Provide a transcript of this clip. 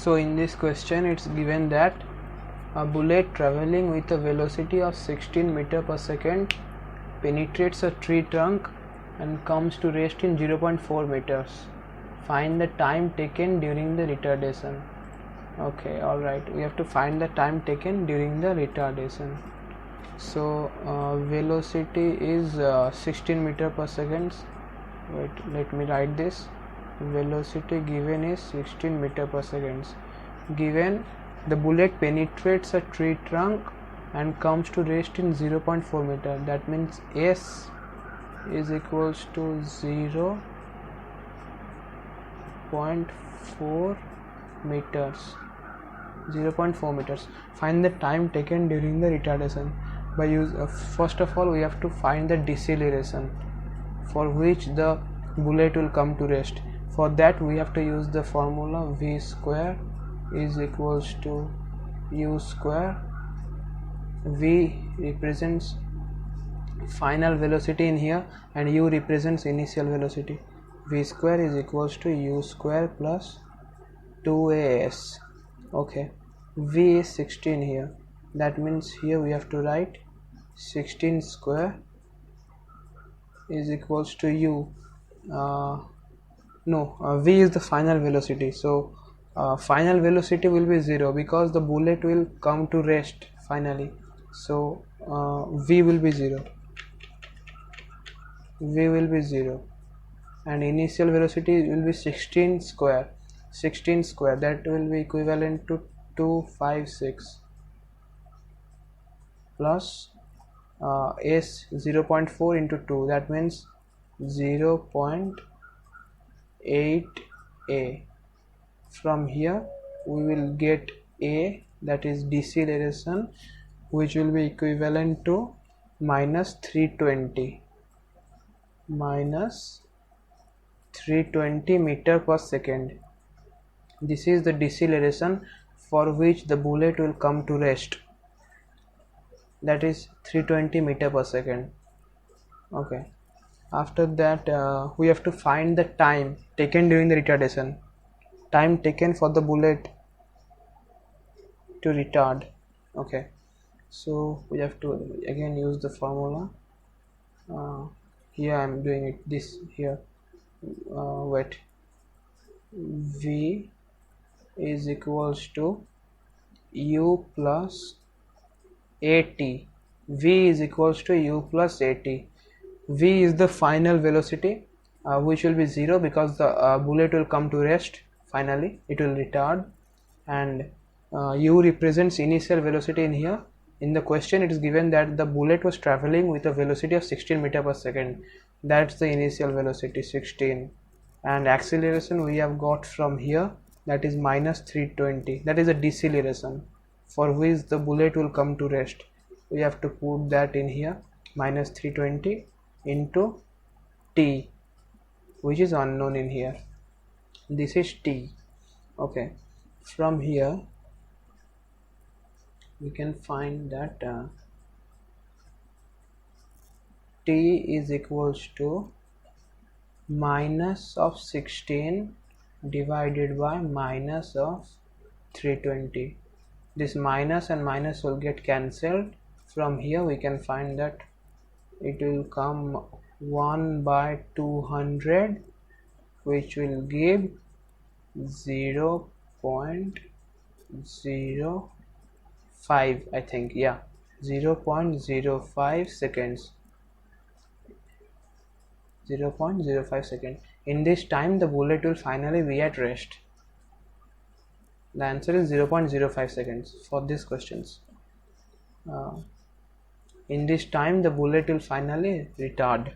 So in this question it's given that a bullet traveling with a velocity of 16 meter per second penetrates a tree trunk and comes to rest in 0.4 meters. Find the time taken during the retardation. Okay, alright, we have to find the time taken during the retardation. So velocity is 16 meter per second. Wait, let me write this. Velocity given is 16 meter per second. Given the bullet penetrates a tree trunk and comes to rest in 0.4 meter, that means S is equals to 0.4 meters. 0.4 meters. Find the time taken during the retardation. By first of all we have to find the deceleration for which the bullet will come to rest. For that we have to use the formula v square is equals to u square. V represents final velocity in here and u represents initial velocity. V square is equals to u square plus 2as. Okay, v is 16 here, that means here we have to write 16 square is equals to u. V is the final velocity, so final velocity will be 0 because the bullet will come to rest finally, so v will be 0. V will be 0 and initial velocity will be 16 square. 16 square, that will be equivalent to 256 plus s 0.4 into 2, that means 0.8a. From here we will get a, that is deceleration, which will be equivalent to minus 320 meter per second. This is the deceleration for which the bullet will come to rest, that is 320 meter per second. Okay, after that we have to find the time taken during the retardation, time taken for the bullet to retard. Okay, so we have to again use the formula. Here I am doing it this here. Wait, v is equals to u plus at. V is equals to u plus at. V is the final velocity which will be 0 because the bullet will come to rest finally, it will retard, and u represents initial velocity in here. In the question it is given that the bullet was traveling with a velocity of 16 meter per second, that's the initial velocity 16, and acceleration we have got from here, that is minus 320, that is a deceleration for which the bullet will come to rest. We have to put that in here, minus 320 into t, which is unknown in here, this is t. Okay, from here we can find that t is equals to minus of 16 divided by minus of 320. This minus and minus will get cancelled. From here we can find that it will come 1 by 200, which will give 0.05, I think, yeah, 0.05 seconds. 0.05 seconds. In this time the bullet will finally be at rest. The answer is 0.05 seconds for these questions. In this time the bullet will finally retard.